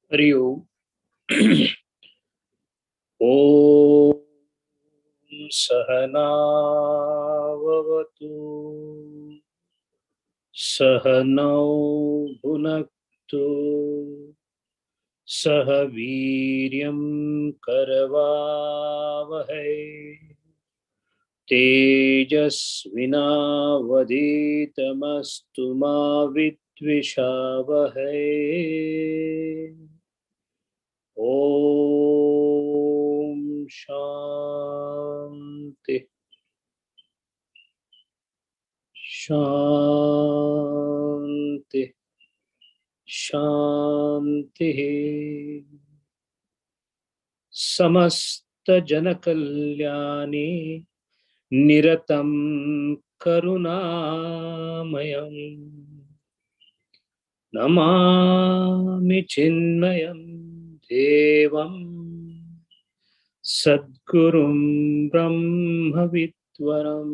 Hari Om. Om Sahana Vavatu Sahanau Bhunaktu Sahaviryam Karavavahai Tejasvinavaditamastu ma vidvishavahai. Om Shanti Shanti Shanti. Samasta Janakalyani Niratam Karunamayam Namami Chinmayam Devam Sadgurum Brahma Vidwaram.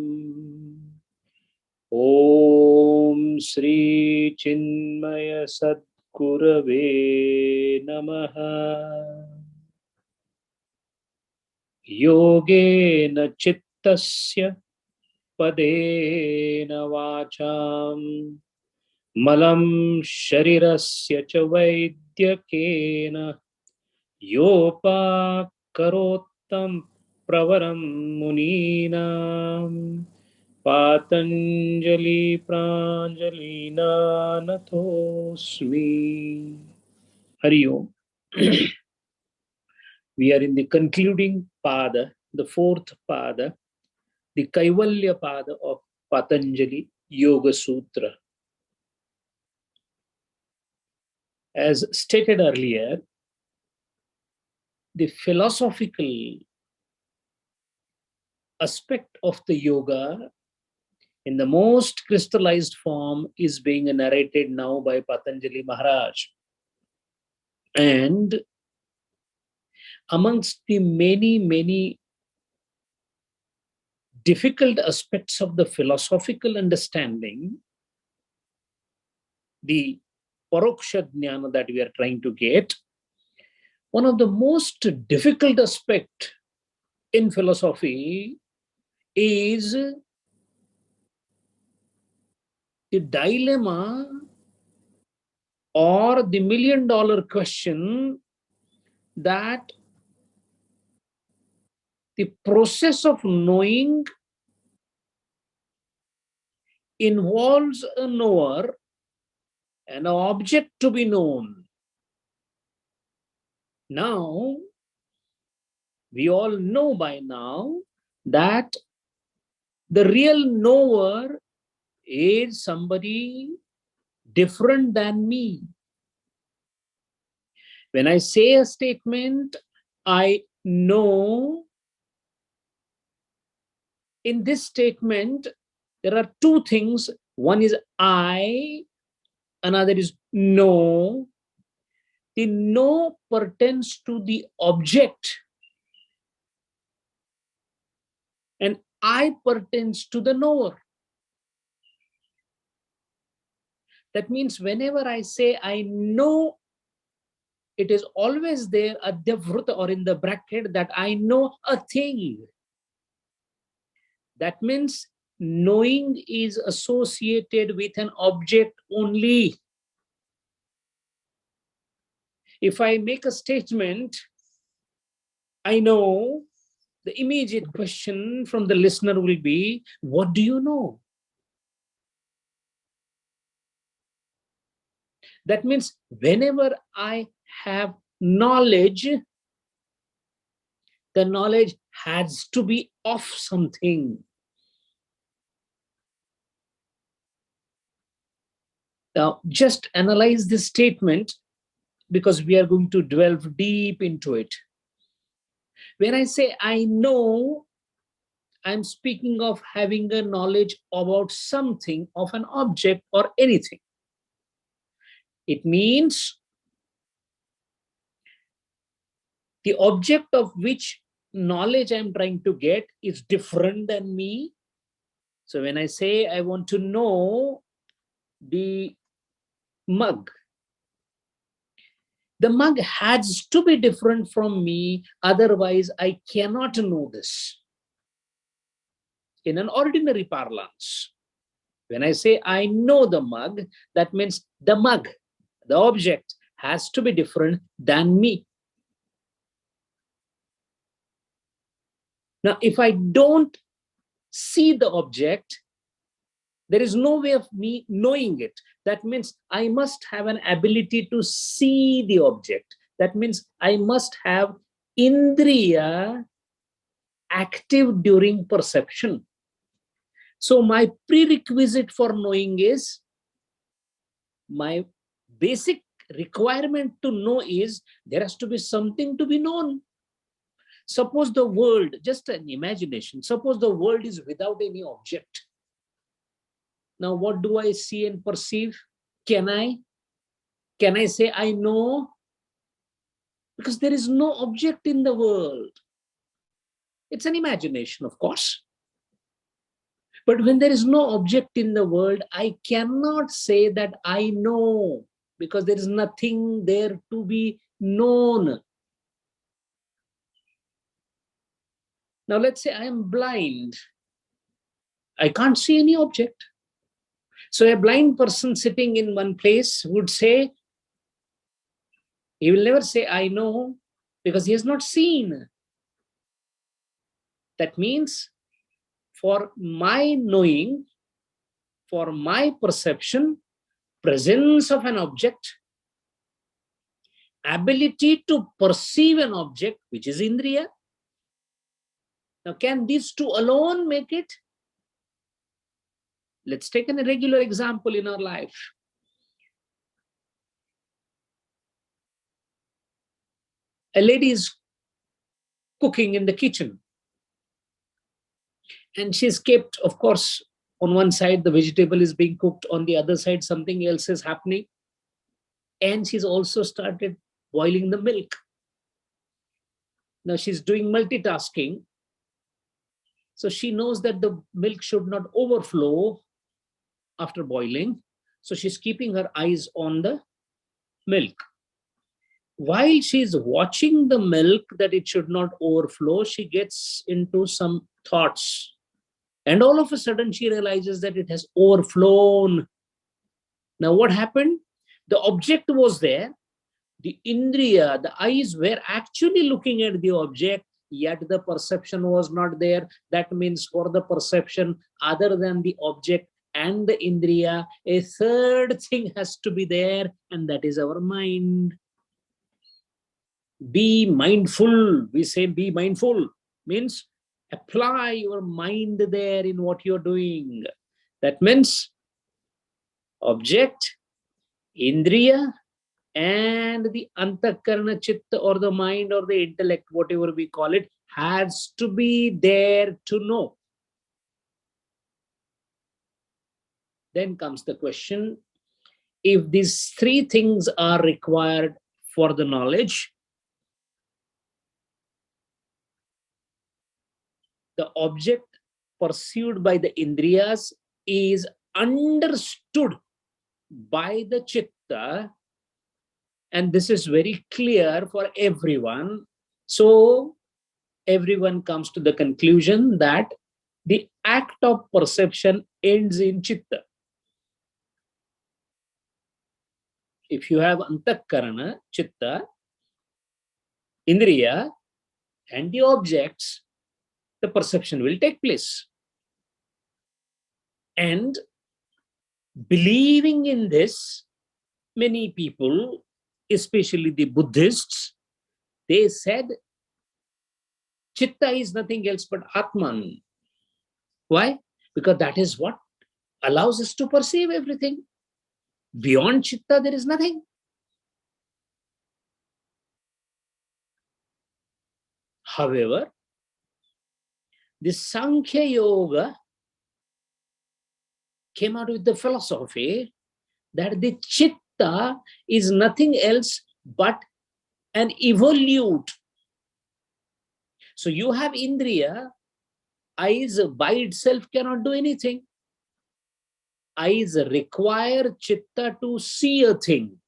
Om Sri Chinmaya Sadgurave Namaha. Yogena Chittasya Padena Vacham Malam Sharirasya Cha Vaidyakena Yopa Karottam Pravaram Muninam Patanjali Pranjalina Nathosmi. Hari Om. We are in the concluding pada, the fourth pada, the Kaivalya pada of Patanjali Yoga Sutra. As stated earlier, the philosophical aspect of the yoga in the most crystallized form is being narrated now by Patanjali Maharaj. And amongst the many difficult aspects of the philosophical understanding, the Paroksha Jnana that we are trying to get, one of the most difficult aspects in philosophy is the dilemma or the million-dollar question that the process of knowing involves a knower and an object to be known. Now, we all know by now that the real knower is somebody different than me. When I say a statement, I know, in this statement, there are two things. One is I, another is know. The know pertains to the object, and I pertains to the knower. That means whenever I say I know, it is always there adhyavruta or in the bracket that I know a thing. That means knowing is associated with an object only. If I make a statement, I know, the immediate question from the listener will be, what do you know? That means whenever I have knowledge, the knowledge has to be of something. Now, just analyze this statement because we are going to delve deep into it. When I say I know, I'm speaking of having a knowledge about something, of an object or anything. It means the object of which knowledge I'm trying to get is different than me. So when I say I want to know the mug The mug has to be different from me, otherwise I cannot know this. In an ordinary parlance, when I say I know the mug, that means the mug, the object, has to be different than me. Now, if I don't see the object, there is no way of me knowing it. That means I must have an ability to see the object. That means I must have indriya active during perception. So my prerequisite for knowing is, my basic requirement to know is, there has to be something to be known. Suppose the world, just an imagination, suppose the world is without any object. Now, what do I see and perceive? Can I say I know? Because there is no object in the world. It's an imagination, of course. But when there is no object in the world, I cannot say that I know, because there is nothing there to be known. Now, let's say I am blind. I can't see any object. So a blind person sitting in one place would say, he will never say, I know, because he has not seen. That means, for my knowing, for my perception, presence of an object, ability to perceive an object, which is indriya. Now, can these two alone make it? Let's take a regular example in our life. A lady is cooking in the kitchen, and she's kept, of course, on one side the vegetable is being cooked, on the other side something else is happening, and she's also started boiling the milk. Now she's doing multitasking, so she knows that the milk should not overflow after boiling, so she's keeping her eyes on the milk. While she's watching the milk that it should not overflow, she gets into some thoughts. And all of a sudden, she realizes that it has overflown. Now, what happened? The object was there. The indriya, the eyes were actually looking at the object, yet the perception was not there. That means for the perception, other than the object and the indriya, a third thing has to be there, and that is our mind. Be mindful. We say be mindful means apply your mind there in what you're doing. That means object, indriya, and the antakarana chitta, or the mind or the intellect, whatever we call it, has to be there to know. Then comes the question, if these three things are required for the knowledge, the object perceived by the indriyas is understood by the chitta, and this is very clear for everyone. So everyone comes to the conclusion that the act of perception ends in chitta. If you have antakarana, chitta, indriya, and the objects, the perception will take place. And believing in this, many people, especially the Buddhists, they said chitta is nothing else but Atman. Why? Because that is what allows us to perceive everything. Beyond chitta, there is nothing. However, the Sankhya Yoga came out with the philosophy that the chitta is nothing else but an evolute. So you have indriya, eyes by itself cannot do anything. Eyes require chitta to see a thing.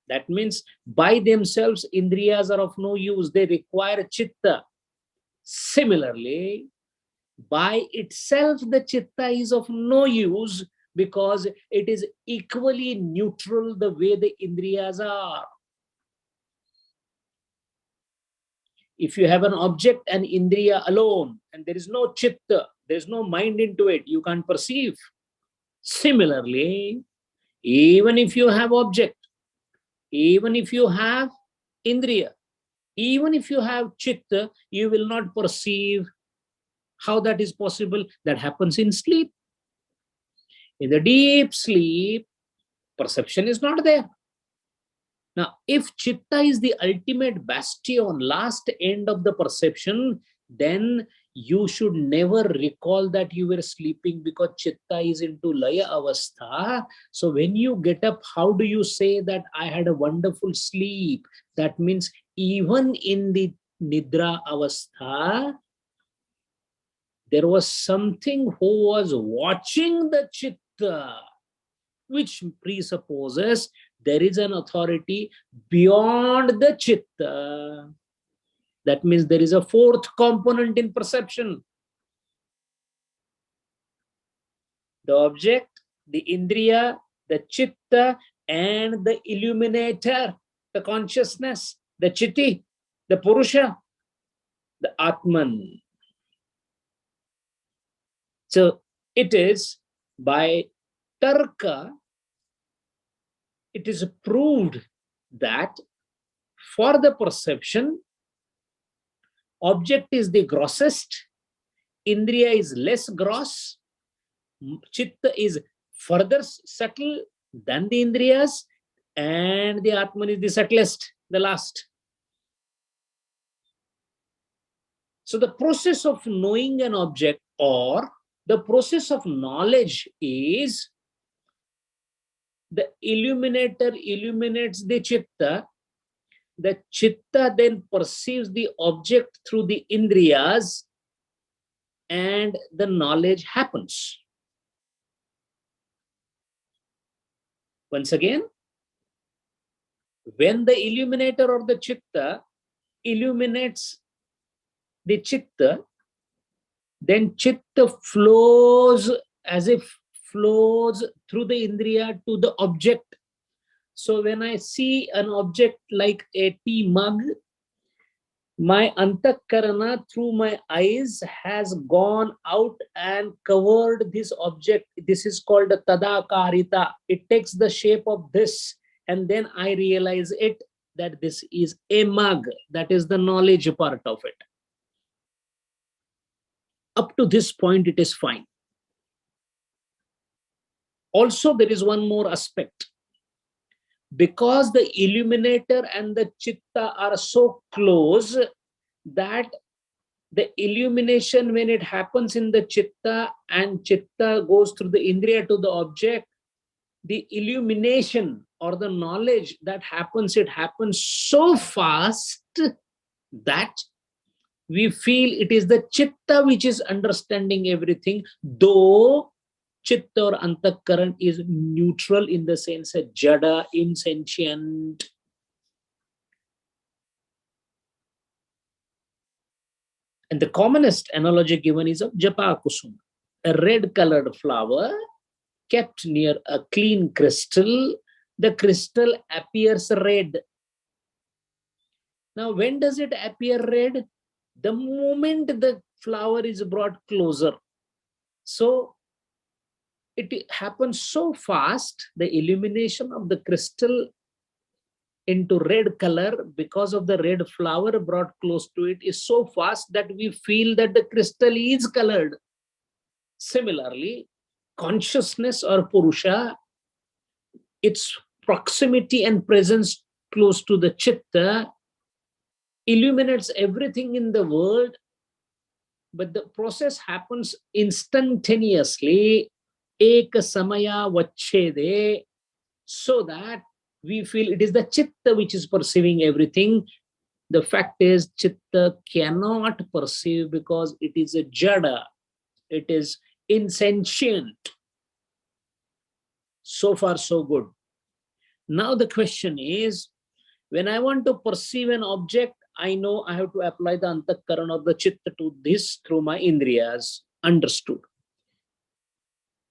That means by themselves, indriyas are of no use. They require chitta. Similarly, by itself, the chitta is of no use because it is equally neutral the way the indriyas are. If you have an object, an indriya alone, and there is no chitta, there is no mind into it, you can't perceive. Similarly, even if you have object, even if you have indriya, even if you have chitta, you will not perceive. How that is possible? That happens in sleep. In the deep sleep, perception is not there. Now, if chitta is the ultimate bastion, last end of the perception, then you should never recall that you were sleeping because chitta is into laya avastha. So when you get up, how do you say that I had a wonderful sleep? That means even in the nidra avastha, there was something who was watching the chitta, which presupposes there is an authority beyond the chitta. That means there is a fourth component in perception. The object, the indriya, the chitta, and the illuminator, the consciousness, the chitti, the purusha, the atman. So it is by tarka, it is proved that for the perception, object is the grossest, indriya is less gross, chitta is further subtle than the indriyas, and the atman is the subtlest, the last. So the process of knowing an object or the process of knowledge is the illuminator illuminates the chitta then perceives the object through the indriyas, and the knowledge happens. Once again, when the illuminator or the chitta illuminates the chitta, then chitta flows as if flows through the indriya to the object. So when I see an object like a tea mug, my antakarana through my eyes has gone out and covered this object. This is called a tadakarita. It takes the shape of this, and then I realize it that this is a mug. That is the knowledge part of it. Up to this point, it is fine. Also, there is one more aspect. Because the illuminator and the chitta are so close that the illumination, when it happens in the chitta and chitta goes through the indriya to the object, the illumination or the knowledge that happens, it happens so fast that we feel it is the chitta which is understanding everything, though chitta or antakaran is neutral in the sense of jada, insentient. And the commonest analogy given is of japa kusum, a red colored flower kept near a clean crystal. The crystal appears red. Now, when does it appear red? The moment the flower is brought closer. So it happens so fast, the illumination of the crystal into red color because of the red flower brought close to it is so fast that we feel that the crystal is colored. Similarly, consciousness or purusha, its proximity and presence close to the chitta illuminates everything in the world, but the process happens instantaneously, eka samaya vachede, so that we feel it is the chitta which is perceiving everything. The fact is, chitta cannot perceive because it is a jada, it is insentient. So far, so good. Now the question is, when I want to perceive an object, I know I have to apply the antakarana or the chitta to this through my indriyas. Understood.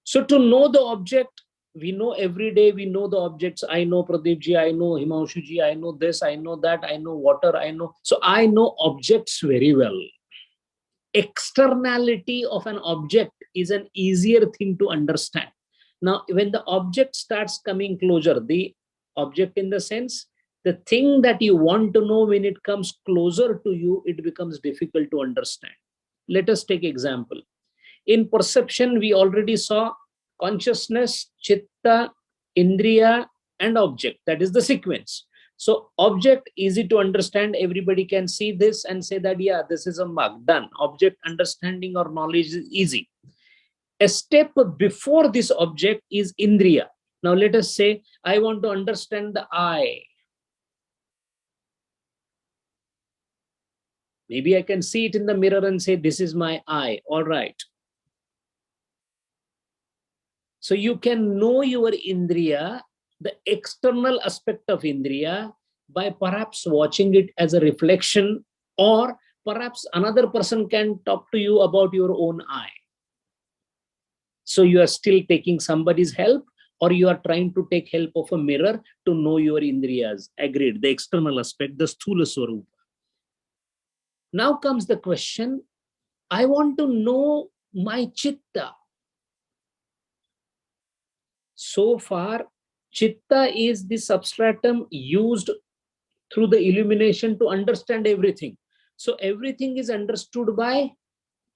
So to know the object, we know every day, we know the objects. I know Pradeepji, I know Himanshuji, I know this, I know that, I know water, I know. So I know objects very well. Externality of an object is an easier thing to understand. Now, when the object starts coming closer, the object in the sense, the thing that you want to know, when it comes closer to you, it becomes difficult to understand. Let us take example. In perception, we already saw consciousness, chitta, indriya, and object. That is the sequence. So object, easy to understand. Everybody can see this and say that, yeah, this is a mug, done. Object understanding or knowledge is easy. A step before this object is indriya. Now let us say, I want to understand the eye. Maybe I can see it in the mirror and say, this is my eye. All right. So you can know your indriya, the external aspect of indriya, by perhaps watching it as a reflection, or perhaps another person can talk to you about your own eye. So you are still taking somebody's help, or you are trying to take help of a mirror to know your indriyas. Agreed, the external aspect, the sthula swarupa. Now comes the question, I want to know my chitta. So far, chitta is the substratum used through the illumination to understand everything. So everything is understood by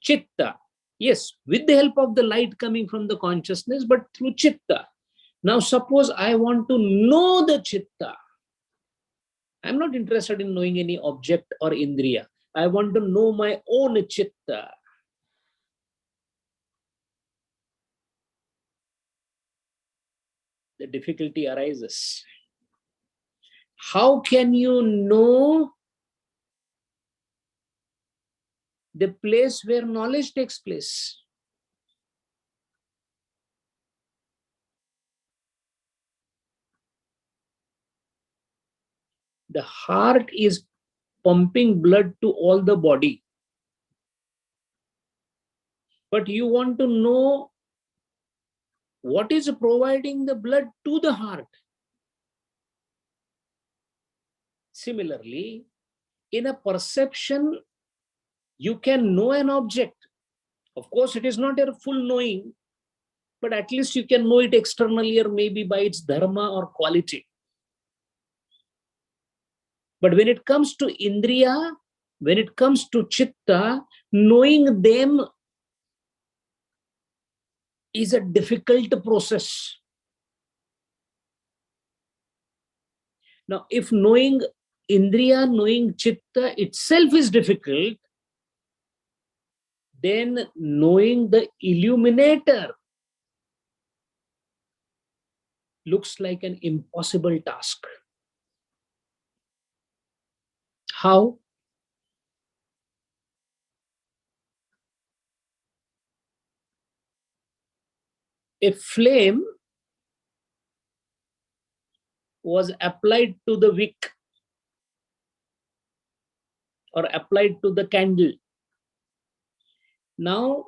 chitta. Yes, with the help of the light coming from the consciousness, but through chitta. Now suppose I want to know the chitta. I'm not interested in knowing any object or indriya. I want to know my own chitta. The difficulty arises. How can you know the place where knowledge takes place? The heart is pumping blood to all the body. But you want to know what is providing the blood to the heart. Similarly, in a perception, you can know an object. Of course, it is not a full knowing, but at least you can know it externally or maybe by its dharma or quality. But when it comes to indriya, when it comes to chitta, knowing them is a difficult process. Now, if knowing indriya, knowing chitta itself is difficult, then knowing the illuminator looks like an impossible task. How? A flame was applied to the wick or applied to the candle. Now,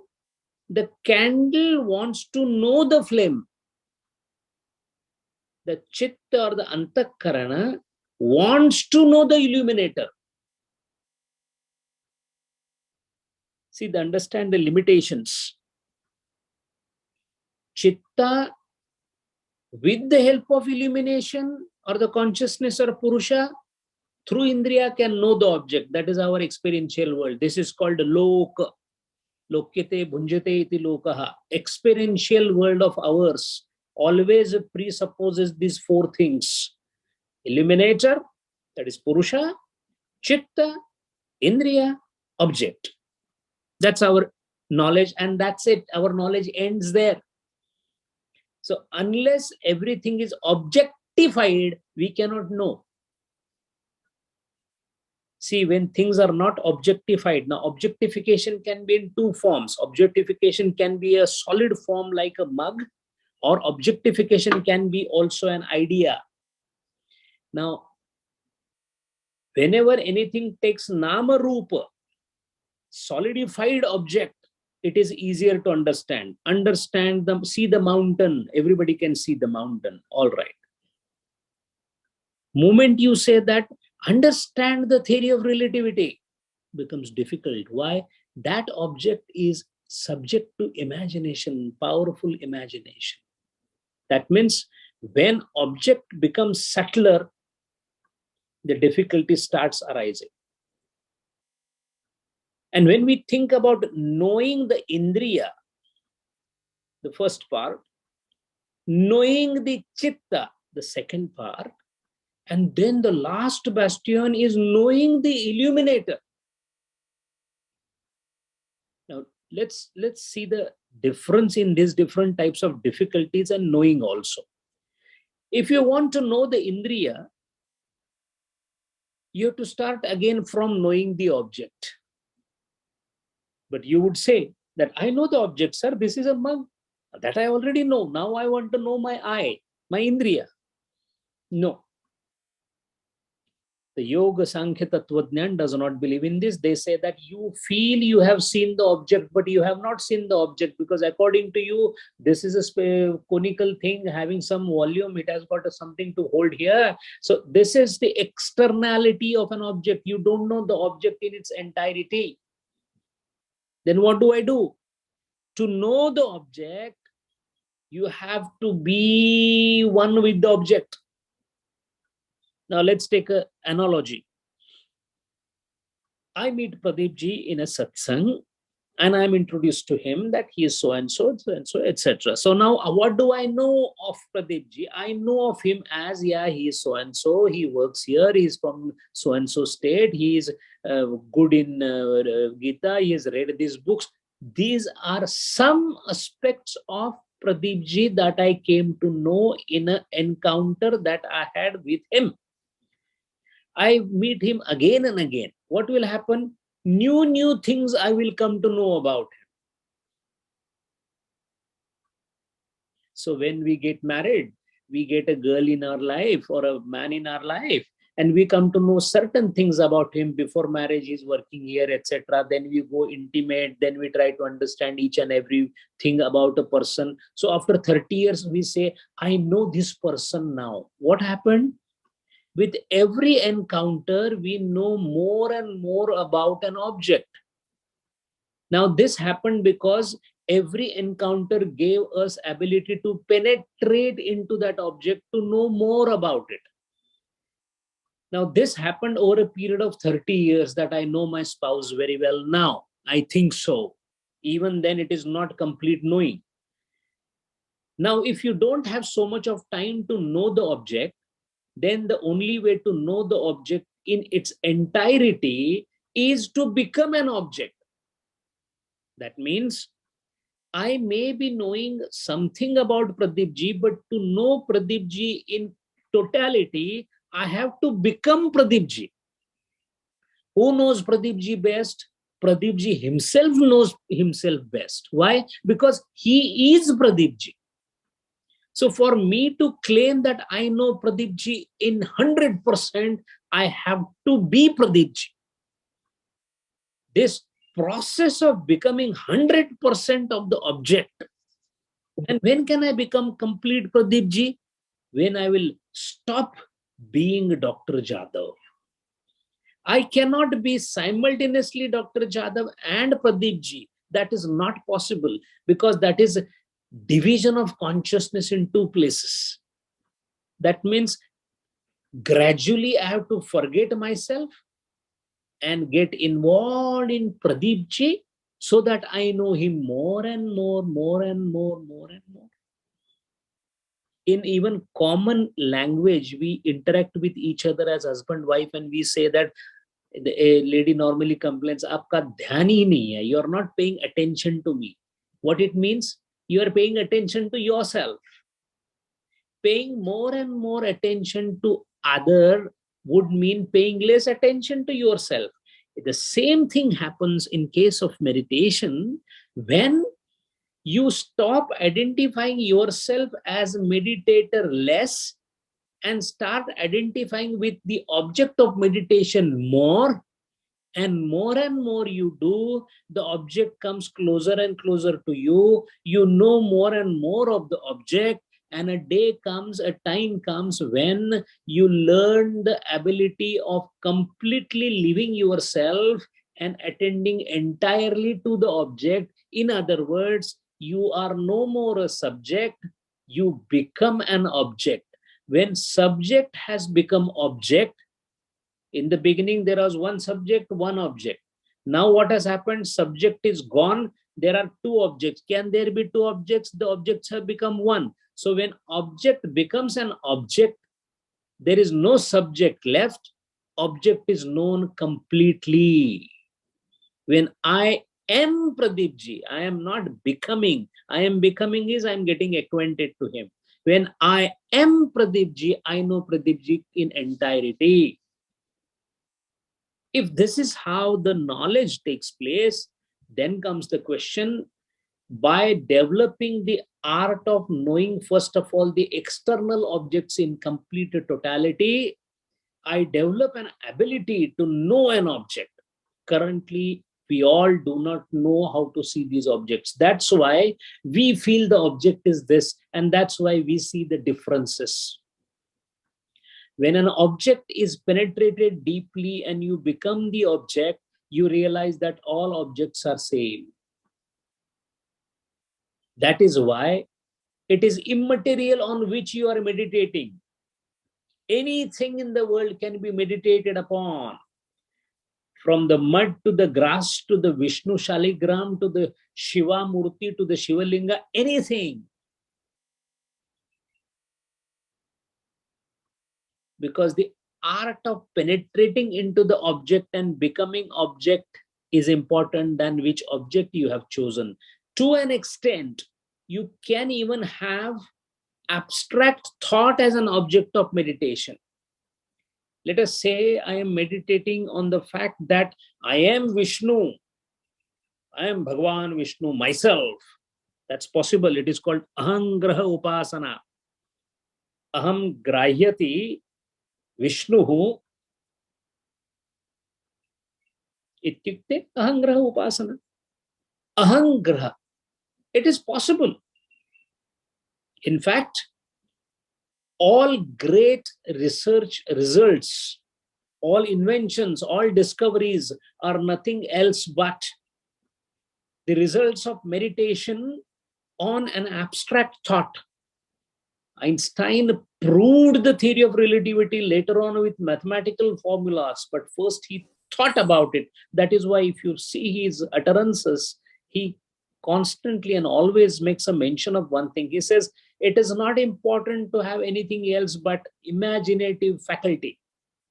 the candle wants to know the flame. The chitta or the antakarana wants to know the illuminator. See, understand the limitations. Chitta, with the help of illumination or the consciousness or Purusha, through Indriya can know the object. That is our experiential world. This is called Loka. Lokyate bhunjate iti lokaha. Experiential world of ours always presupposes these four things. Illuminator, that is Purusha, Chitta, Indriya, object. That's our knowledge, and that's it. Our knowledge ends there. So unless everything is objectified, we cannot know. See, when things are not objectified, now objectification can be in two forms. Objectification can be a solid form like a mug, or objectification can be also an idea. Now, whenever anything takes nama rupa, solidified object, it is easier to understand. Understand them, see the mountain. Everybody can see the mountain. All right. Moment you say that, understand the theory of relativity, becomes difficult. Why? That object is subject to imagination, powerful imagination. That means when object becomes subtler, the difficulty starts arising. And when we think about knowing the indriya, the first part, knowing the chitta, the second part, and then the last bastion is knowing the illuminator. Now, let's see the difference in these different types of difficulties and knowing also. If you want to know the indriya, you have to start again from knowing the object. But you would say that I know the object, sir, this is a mug. That I already know. Now I want to know my eye, my indriya. No. The Yoga Sankhya Tattvajnan does not believe in this. They say that you feel you have seen the object, but you have not seen the object, because according to you, this is a conical thing having some volume. It has got something to hold here. So this is the externality of an object. You don't know the object in its entirety. Then what do I do? To know the object, you have to be one with the object. Now let's take an analogy. I meet Pradeep ji in a satsang, and I'm introduced to him that he is so and so, etc. So now what do I know of Pradeep ji? I know of him as, yeah, he is so and so, he works here, he is from so and so state, he is good in Gita, he has read these books. These are some aspects of Pradeep ji that I came to know in an encounter that I had with him. I meet him again and again. What will happen? New things I will come to know about him. So when we get married, we get a girl in our life or a man in our life, and we come to know certain things about him before marriage. He's working here, etc. Then we go intimate, then we try to understand each and every thing about a person. So after 30 years, we say, I know this person now. What happened? With every encounter, we know more and more about an object. Now, this happened because every encounter gave us ability to penetrate into that object, to know more about it. Now, this happened over a period of 30 years that I know my spouse very well now. I think so. Even then, it is not complete knowing. Now, if you don't have so much of time to know the object, then the only way to know the object in its entirety is to become an object. That means I may be knowing something about Pradeep ji, but to know Pradeep ji in totality, I have to become Pradeep ji. Who knows Pradeep ji best? Pradeep ji himself knows himself best. Why? Because he is Pradeep ji. So for me to claim that I know Pradeep ji in 100%, I have to be Pradeep ji. This process of becoming 100% of the object. And when can I become complete Pradeep ji? When I will stop being Dr. Jadhav. I cannot be simultaneously Dr. Jadhav and Pradeep ji. That is not possible, because that is division of consciousness in two places. That means gradually I have to forget myself and get involved in Pradeep ji, so that I know him more and more and more. In even common language, we interact with each other as husband, wife, and we say that a lady normally complains, "Aapka dhyan hi nahi hai, you are not paying attention to me." What it means? You are paying attention to yourself. Paying more and more attention to other would mean paying less attention to yourself. The same thing happens in case of meditation. When you stop identifying yourself as meditator less and start identifying with the object of meditation more and more you do, the object comes closer and closer to you. You know more and more of the object, and a time comes when you learn the ability of completely living yourself and attending entirely to the object. In other words, you are no more a subject, you become an object. When subject has become object, in the beginning, there was one subject, one object. Now, what has happened? Subject is gone. There are two objects. Can there be two objects? The objects have become one. So, when object becomes an object, there is no subject left. Object is known completely. When I am Pradeepji, I am not becoming. I am becoming is I am getting acquainted to him. When I am Pradeepji, I know Pradeepji in entirety. If this is how the knowledge takes place, then comes the question, by developing the art of knowing, first of all, the external objects in complete totality, I develop an ability to know an object. Currently, we all do not know how to see these objects. That's why we feel the object is this, and that's why we see the differences. When an object is penetrated deeply and you become the object, you realize that all objects are same. That is why it is immaterial on which you are meditating. Anything in the world can be meditated upon. From the mud to the grass to the Vishnu Shaligram to the Shiva Murti to the Shiva Linga, anything. Because the art of penetrating into the object and becoming object is important than which object you have chosen. To an extent, you can even have abstract thought as an object of meditation. Let us say I am meditating on the fact that I am Vishnu, I am Bhagavan Vishnu myself. That's possible. It is called Ahangraha Upasana. Aham Grahyati Vishnu ityukte Ahangraha Upasana. Ahangraha. It is possible. In fact, all great research results, all inventions, all discoveries are nothing else but the results of meditation on an abstract thought. Einstein proved the theory of relativity later on with mathematical formulas, but first he thought about it. That is why if you see his utterances, he constantly and always makes a mention of one thing. He says, it is not important to have anything else but imaginative faculty,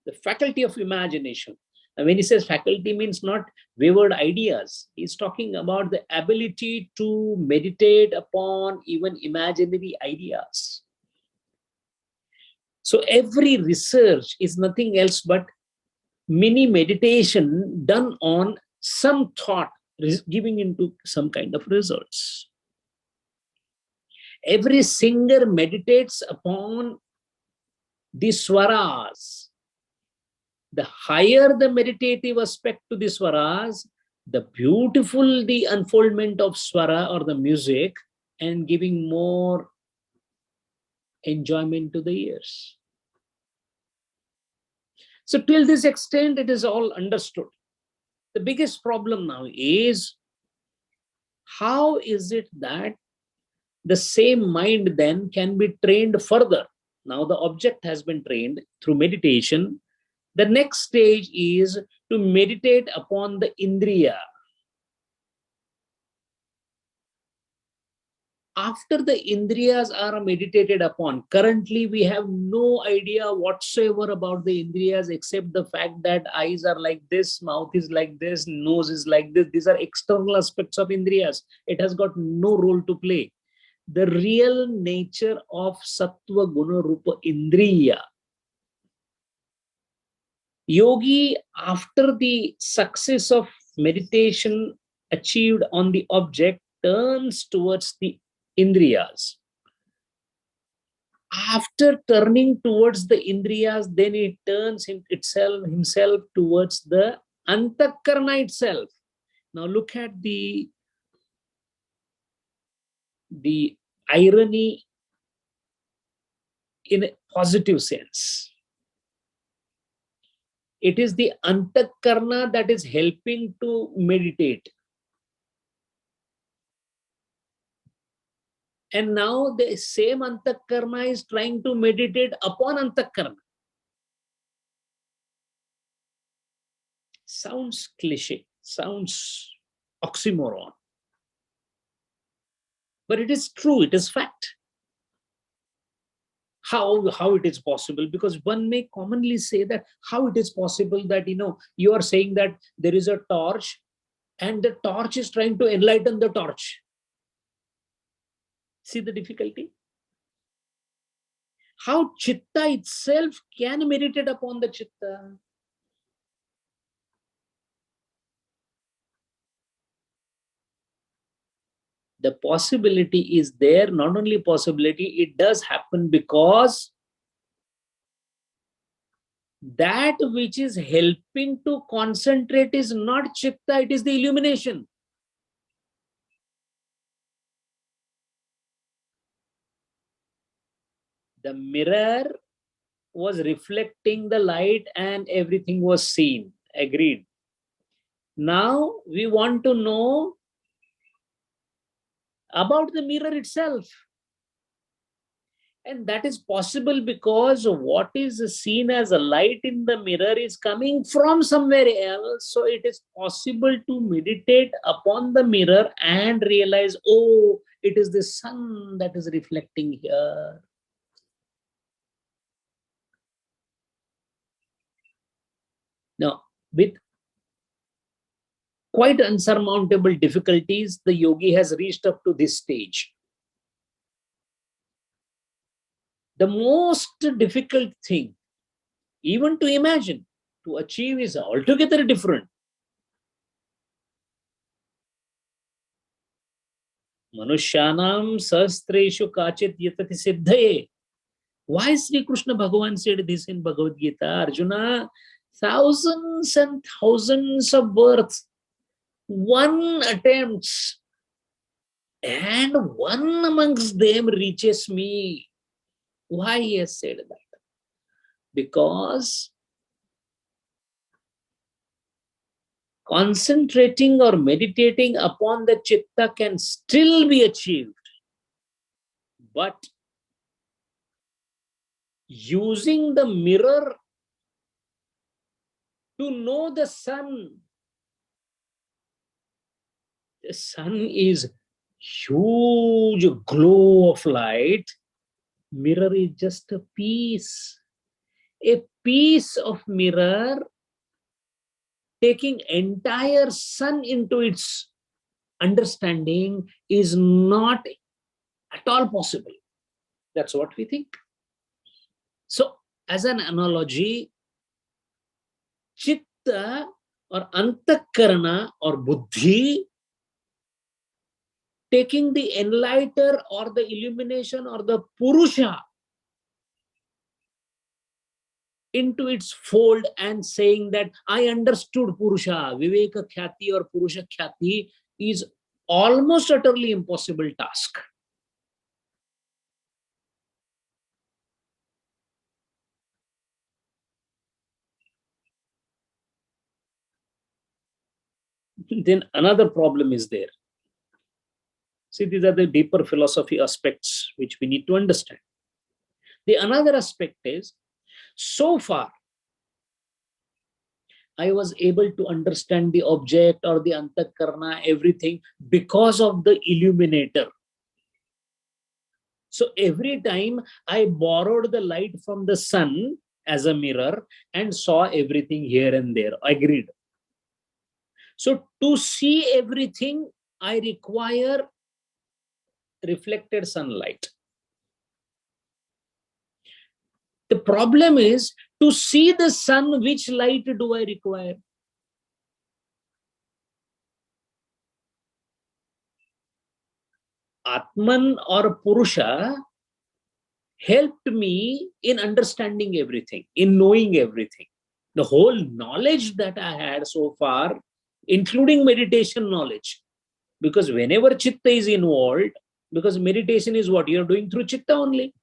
the faculty of imagination. And when he says faculty, means not wayward ideas. He's talking about the ability to meditate upon even imaginary ideas. So every research is nothing else but mini meditation done on some thought, giving into some kind of results. Every singer meditates upon the swaras. The higher the meditative aspect to the swaras, the beautiful the unfoldment of swara or the music, and giving more enjoyment to the ears. So till this extent, it is all understood. The biggest problem now is, how is it that the same mind then can be trained further? Now the object has been trained through meditation. The next stage is to meditate upon the indriya. After the indriyas are meditated upon, currently we have no idea whatsoever about the indriyas except the fact that eyes are like this, mouth is like this, nose is like this. These are external aspects of indriyas. It has got no role to play. The real nature of sattva guna rupa indriya. Yogi, after the success of meditation achieved on the object, turns towards the indriyas. after turning towards the indriyas, then it turns himself towards the antakarna itself. Now look at the irony in a positive sense. It is the antakarna that is helping to meditate. And now the same antakarna is trying to meditate upon antakarna. Sounds cliche, sounds oxymoron. But it is true, it is fact. How it is possible? Because one may commonly say that how it is possible that, you are saying that there is a torch and the torch is trying to enlighten the torch. See the difficulty? How chitta itself can meditate upon the chitta? The possibility is there, not only possibility, it does happen because that which is helping to concentrate is not chitta, it is the illumination. The mirror was reflecting the light and everything was seen. Agreed. Now we want to know about the mirror itself. And that is possible because what is seen as a light in the mirror is coming from somewhere else. So it is possible to meditate upon the mirror and realize, oh, it is the sun that is reflecting here. Now, with quite unsurmountable difficulties, the yogi has reached up to this stage. The most difficult thing, even to imagine, to achieve is altogether different. Manushyanam sahastreshu kachit yatati siddhaye. Why Sri Krishna Bhagavan said this in Bhagavad Gita? Arjuna, thousands and thousands of births, one attempts, and one amongst them reaches me. Why he has said that? Because concentrating or meditating upon the chitta can still be achieved. But using the mirror to know the sun is huge glow of light. Mirror is just a piece of mirror taking entire sun into its understanding is not at all possible. That's what we think. So, as an analogy, chitta or antakarana or buddhi taking the enlighter or the illumination or the purusha into its fold and saying that I understood purusha, viveka khyati or purusha khyati is almost utterly impossible task. Then another problem is there. See, these are the deeper philosophy aspects which we need to understand. The another aspect is, so far, I was able to understand the object or the antakarna, everything, because of the illuminator. So every time I borrowed the light from the sun as a mirror and saw everything here and there. Agreed. So to see everything, I require reflected sunlight. The problem is, to see the sun, which light do I require? Atman or Purusha helped me in understanding everything, in knowing everything. The whole knowledge that I had so far, including meditation knowledge, because whenever chitta is involved, because meditation is what you're doing through chitta only.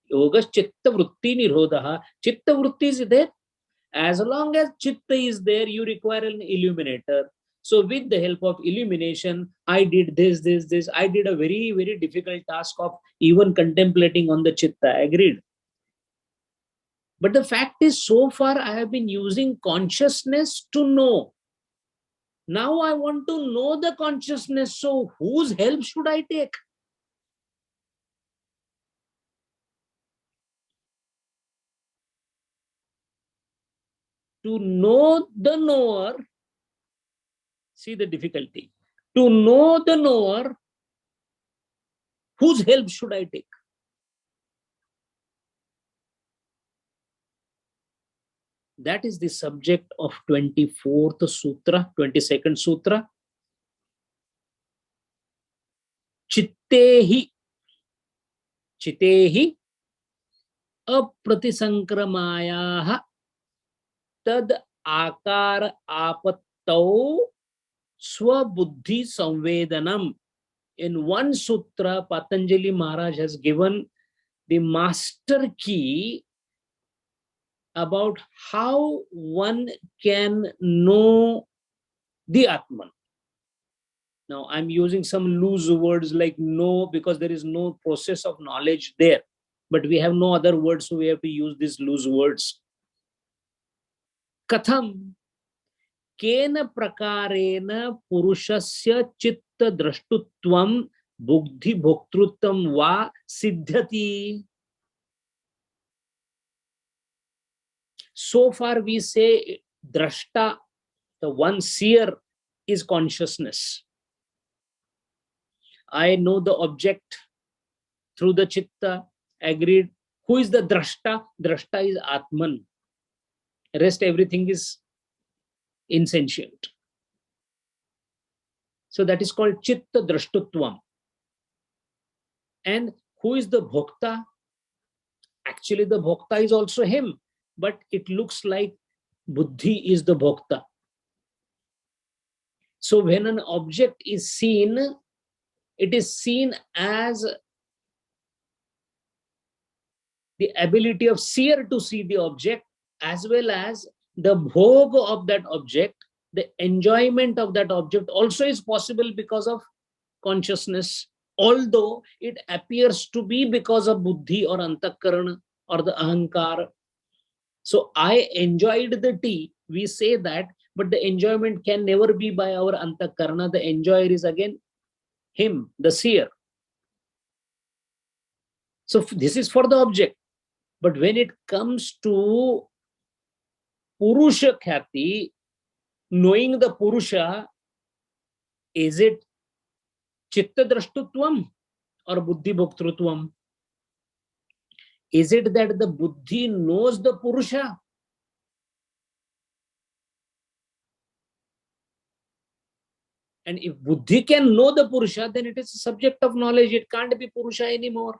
Yoga chitta vritti nirodha. Chitta vritti is there. As long as chitta is there, you require an illuminator. So with the help of illumination, I did this. I did a very, very difficult task of even contemplating on the chitta. Agreed. But the fact is, so far I have been using consciousness to know. Now I want to know the consciousness. So whose help should I take? To know the knower, see the difficulty. To know the knower, whose help should I take? That is the subject of 24th Sutra, 22nd Sutra. Chittehi apratisankramayaha tad akar apattau swabuddhi samvedanam. In one sutra, Patanjali Maharaj has given the master key about how one can know the Atman. Now, I'm using some loose words like know because there is no process of knowledge there. But we have no other words, so we have to use these loose words. Katham kena prakarena purushasya chitta drashtutvam buddhi bhoktrutvam va siddhati. So far we say drashta, the one seer, is consciousness. I know the object through the chitta. Agreed. Who is the drashta? Drashta is Atman. Rest everything is insentient. So that is called chitta drashtutvam. And who is the bhokta? Actually, the bhokta is also him, but it looks like buddhi is the bhokta. So when an object is seen, it is seen as the ability of seer to see the object, as well as the bhog of that object, the enjoyment of that object also is possible because of consciousness, although it appears to be because of buddhi or antakarana or the ahankar. So I enjoyed the tea, we say that, but the enjoyment can never be by our antakarana. The enjoyer is again him, the seer. So this is for the object. But when it comes to Purusha Khyati, knowing the Purusha, is it Chitta Drashtutvam or Buddhi Bhoktrutvam? Is it that the Buddhi knows the Purusha? And if Buddhi can know the Purusha, then it is a subject of knowledge. It can't be Purusha anymore.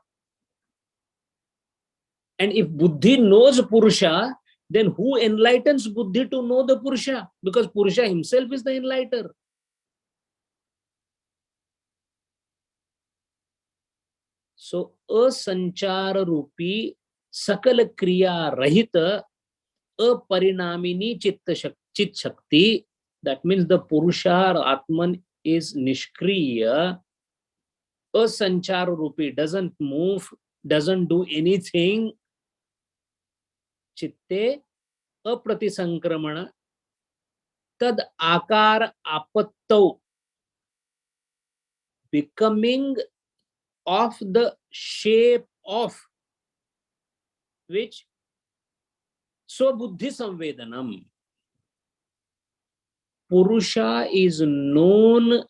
And if Buddhi knows Purusha, then who enlightens Buddhi to know the Purusha? Because Purusha himself is the enlighter. So, asanchara rupi sakala kriya rahita aparinamini chit shakti. That means the Purusha or Atman is nishkriya. Asanchara rupi, doesn't move, doesn't do anything. Chitte apratisankramana tad akar apattau, becoming of the shape of which Swabuddhi Samvedanam. Purusha is known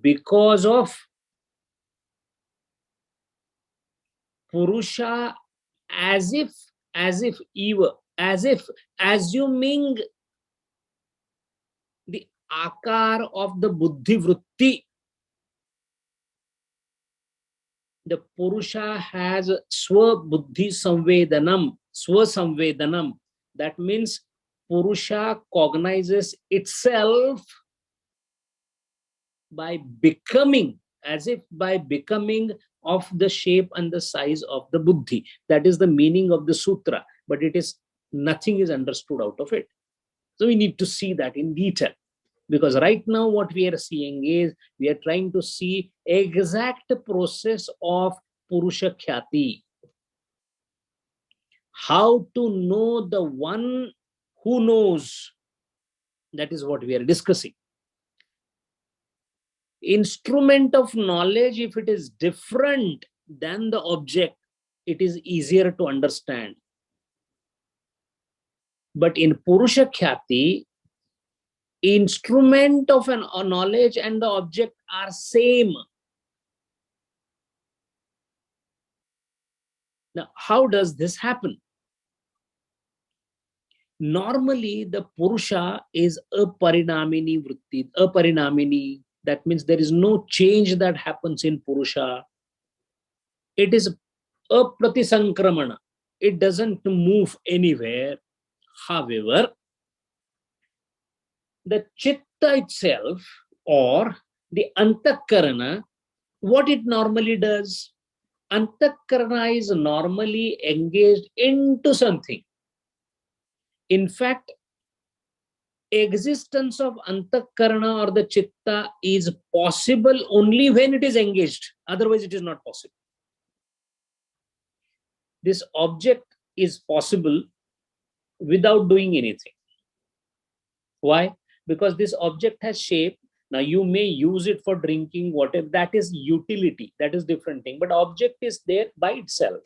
because of Purusha, as if assuming the akar of the buddhi vritti, the Purusha has Swa-buddhi samvedanam, Swa-samvedanam. That means Purusha cognizes itself by becoming, as if by becoming of the shape and the size of the buddhi. That is the meaning of the sutra, but it is nothing is understood out of it. So we need to see that in detail, because right now what we are seeing is we are trying to see exact process of Purusha Khyati. How to know the one who knows. That is what we are discussing. Instrument of knowledge, if it is different than the object, it is easier to understand. But in Purusha Khyati, instrument of a knowledge and the object are same. Now, how does this happen? Normally, the Purusha is aparinamini vritti, aparinamini. That means there is no change that happens in Purusha. It is apratisankramana. It doesn't move anywhere. However, the chitta itself or the antakarana, what it normally does, antakarana is normally engaged into something. In fact, existence of antakarana or the chitta is possible only when it is engaged. Otherwise, it is not possible. This object is possible without doing anything. Why? Because this object has shape. Now you may use it for drinking, whatever, that is utility, that is different thing, but object is there by itself.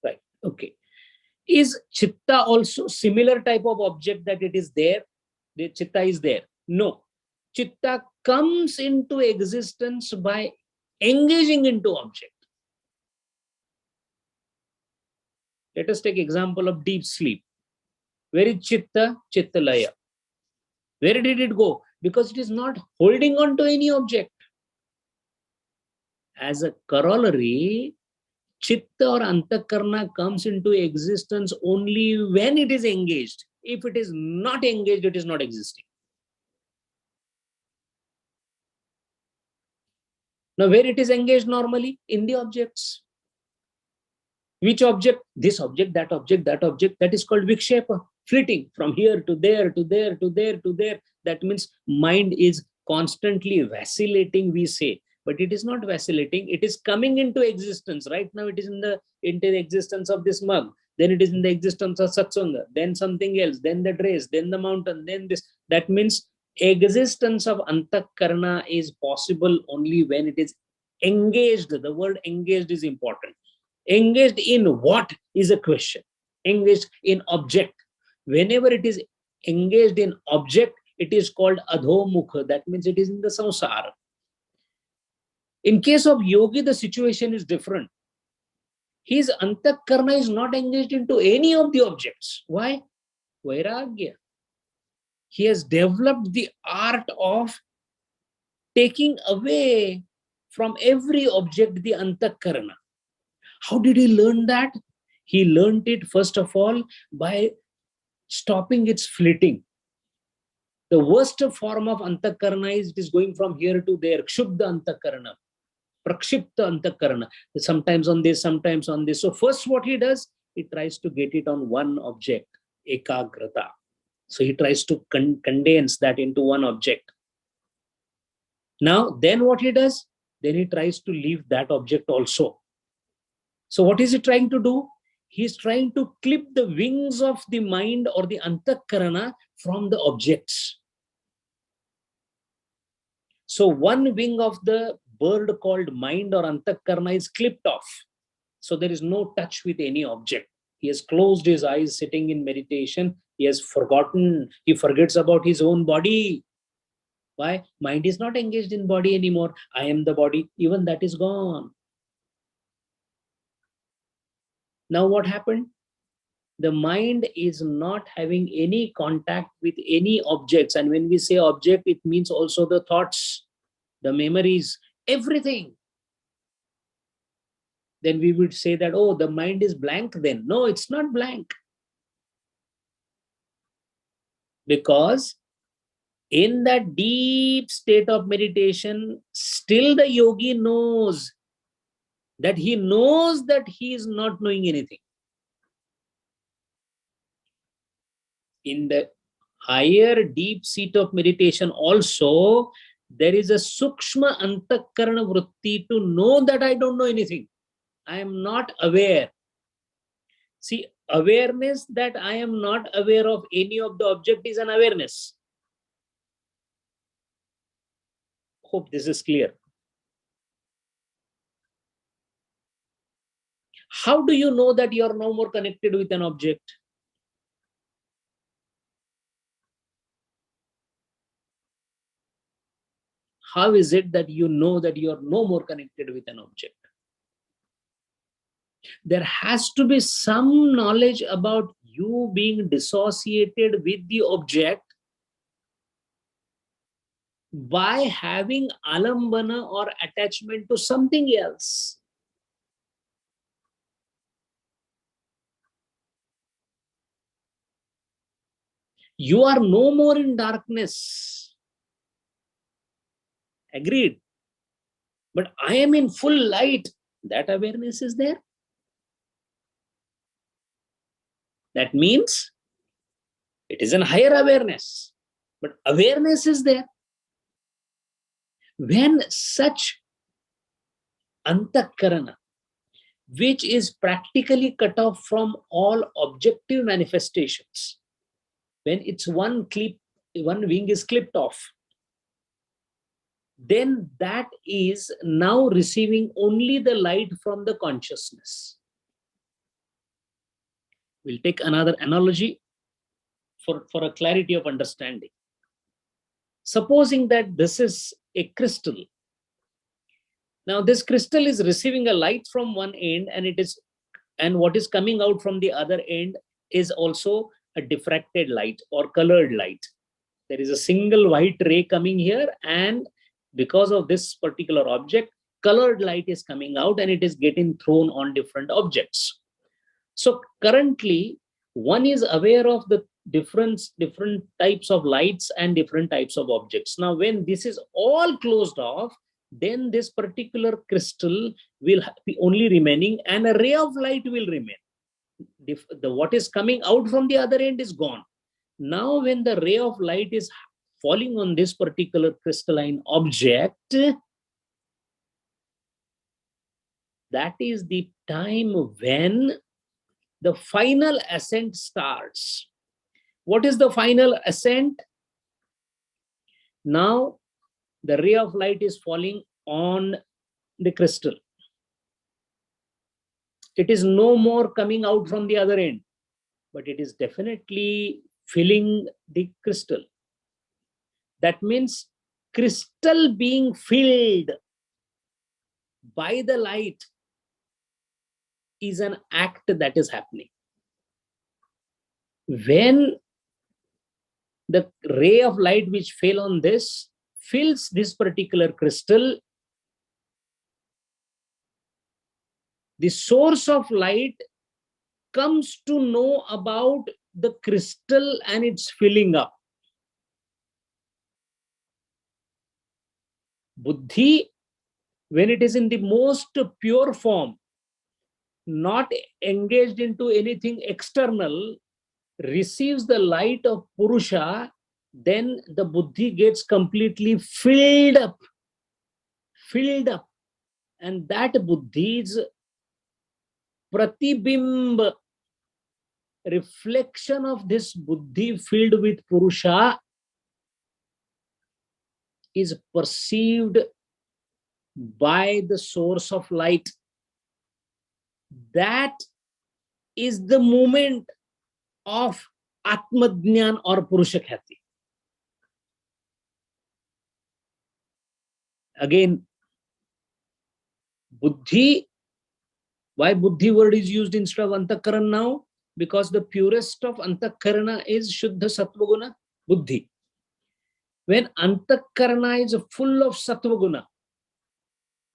Right? Okay. Is chitta also similar type of object that it is there? The chitta is there? No. Chitta comes into existence by engaging into object. Let us take example of deep sleep. Where is chitta? Chitta laya. Where did it go? Because it is not holding on to any object. As a corollary, chitta or antakarna comes into existence only when it is engaged. If it is not engaged, it is not existing. Now, where it is engaged normally? In the objects. Which object? This object, that object, that object. That is called vikshepa, flitting from here to there, to there, to there, to there. That means mind is constantly vacillating, we say. But it is not vacillating. It is coming into existence. Right now, it is into the existence of this mug. Then it is in the existence of satsanga. Then something else. Then the dress. Then the mountain. Then this. That means existence of antakarana is possible only when it is engaged. The word engaged is important. Engaged in what is a question. Engaged in object. Whenever it is engaged in object, it is called adhomukha. That means it is in the samsara. In case of yogi, the situation is different. His antakarna is not engaged into any of the objects. Why? Vairagya. He has developed the art of taking away from every object the antakarna. How did he learn that? He learned it, first of all, by stopping its flitting. The worst form of antakarna is it is going from here to there. Kshubda antakarna. Prakshipta antakarana. Sometimes on this, sometimes on this. So first what he does, he tries to get it on one object, ekagrata. So he tries to condense that into one object. Now, then what he does? Then he tries to leave that object also. So what is he trying to do? He is trying to clip the wings of the mind or the antakarana from the objects. So one wing of the bird called mind or antakarana is clipped off. So there is no touch with any object. He has closed his eyes sitting in meditation. He has forgotten. He forgets about his own body. Why? Mind is not engaged in body anymore. I am the body. Even that is gone. Now what happened? The mind is not having any contact with any objects. And when we say object, it means also the thoughts, the memories, everything. then we would say that, oh, the mind is blank then. No, it's not blank. Because in that deep state of meditation, still the yogi knows that he is not knowing anything. In the higher deep seat of meditation also, there is a sukshma antakarana vritti to know that I don't know anything. I am not aware. See, awareness that I am not aware of any of the object is an awareness. Hope this is clear. How do you know that you are no more connected with an object? How is it that you know that you are no more connected with an object? There has to be some knowledge about you being dissociated with the object by having alambana or attachment to something else. You are no more in darkness. Agreed. But I am in full light. That awareness is there. That means it is a higher awareness. But awareness is there. When such antakarana, which is practically cut off from all objective manifestations, when it's one wing is clipped off, then that is now receiving only the light from the consciousness. We'll take another analogy for a clarity of understanding. Supposing that this is a crystal. Now this crystal is receiving a light from one end, and what is coming out from the other end is also a diffracted light or colored light. There is a single white ray coming here, and because of this particular object, colored light is coming out and it is getting thrown on different objects. So currently, one is aware of the different types of lights and different types of objects. Now, when this is all closed off, then this particular crystal will be only remaining and a ray of light will remain. What is coming out from the other end is gone. Now, when the ray of light is falling on this particular crystalline object, that is the time when the final ascent starts. What is the final ascent? Now, the ray of light is falling on the crystal. It is no more coming out from the other end, but it is definitely filling the crystal. That means crystal being filled by the light is an act that is happening. When the ray of light which fell on this fills this particular crystal, the source of light comes to know about the crystal and its filling up. Buddhi, when it is in the most pure form, not engaged into anything external, receives the light of Purusha, then the Buddhi gets completely filled up. And that Buddhi's pratibimb, reflection of this Buddhi filled with Purusha, is perceived by the source of light. That is the moment of Atmadnyan or Purusha Khyati. Again, Buddhi, why Buddhi word is used instead of Antakarana now? Because the purest of Antakarana is Shuddha Sattva Guna, Buddhi. When Antakarana is full of Sattva Guna,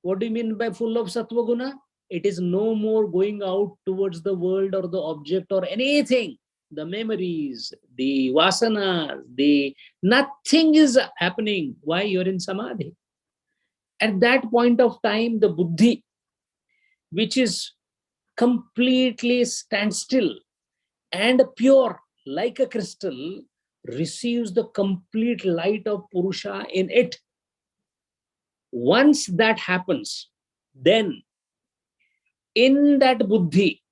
what do you mean by full of Sattva Guna? It is no more going out towards the world or the object or anything. The memories, the vasanas, nothing is happening. Why? You're in samadhi. At that point of time, the buddhi, which is completely standstill and pure like a crystal, receives the complete light of Purusha in it. Once that happens, then in that buddhi,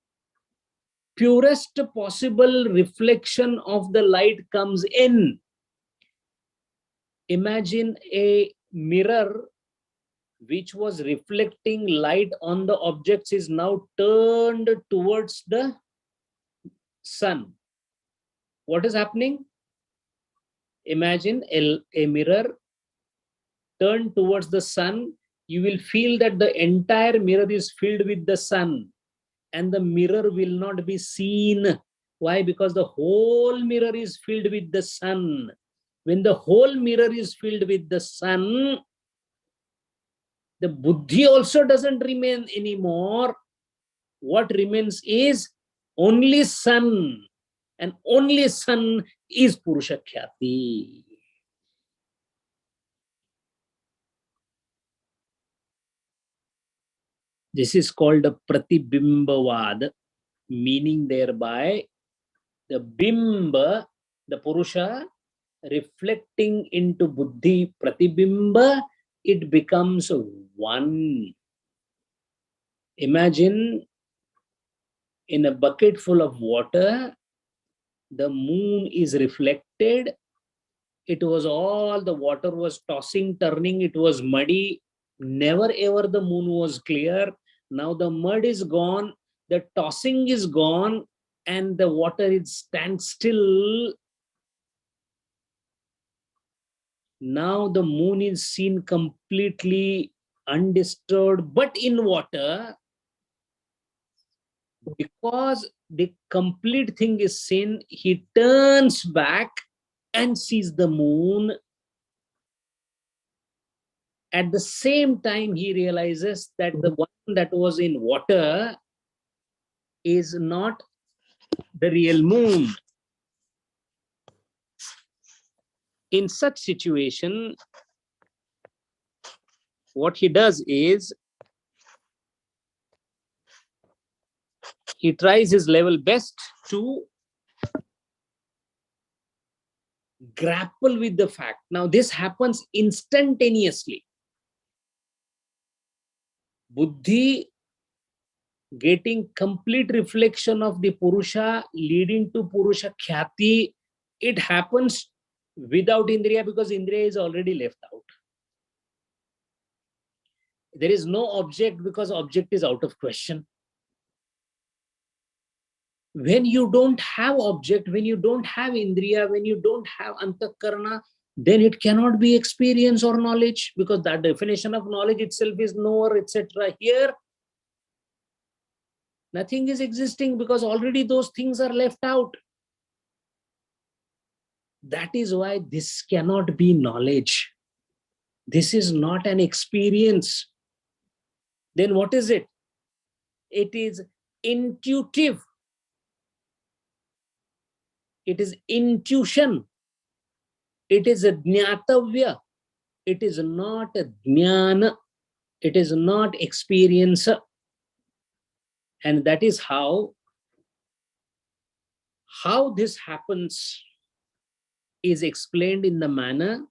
purest possible reflection of the light comes in. Imagine a mirror which was reflecting light on the objects is now turned towards the sun. What is happening? Imagine a mirror turned towards the sun. You will feel that the entire mirror is filled with the sun, and the mirror will not be seen. Why? Because the whole mirror is filled with the sun. When the whole mirror is filled with the sun, the buddhi also doesn't remain anymore. What remains is only sun, and only sun is Purusha Khyati. This is called a Pratibimbavad, meaning thereby the bimba, the Purusha, reflecting into buddhi, pratibimba, it becomes one. Imagine in a bucket full of water, the moon is reflected. It was all, the water was tossing, turning, it was muddy. Never ever the moon was clear. Now the mud is gone, the tossing is gone, and the water is standstill. Now the moon is seen completely undisturbed, but in water, because the complete thing is seen, he turns back and sees the moon. At the same time, he realizes that the one that was in water is not the real moon. In such situation, what he does is, he tries his level best to grapple with the fact. Now, this happens instantaneously. Buddhi getting complete reflection of the Purusha, leading to Purusha Khyati, it happens without Indriya, because Indriya is already left out. There is no object, because object is out of question. When you don't have object, when you don't have Indriya, when you don't have Antakarana, then it cannot be experience or knowledge, because that definition of knowledge itself is knower, etc. Here, nothing is existing, because already those things are left out. That is why this cannot be knowledge. This is not an experience. Then what is it? It is intuitive. It is intuition. It is a jnatavya. It is not a jnana. It is not experience. And that is how this happens is explained in the manner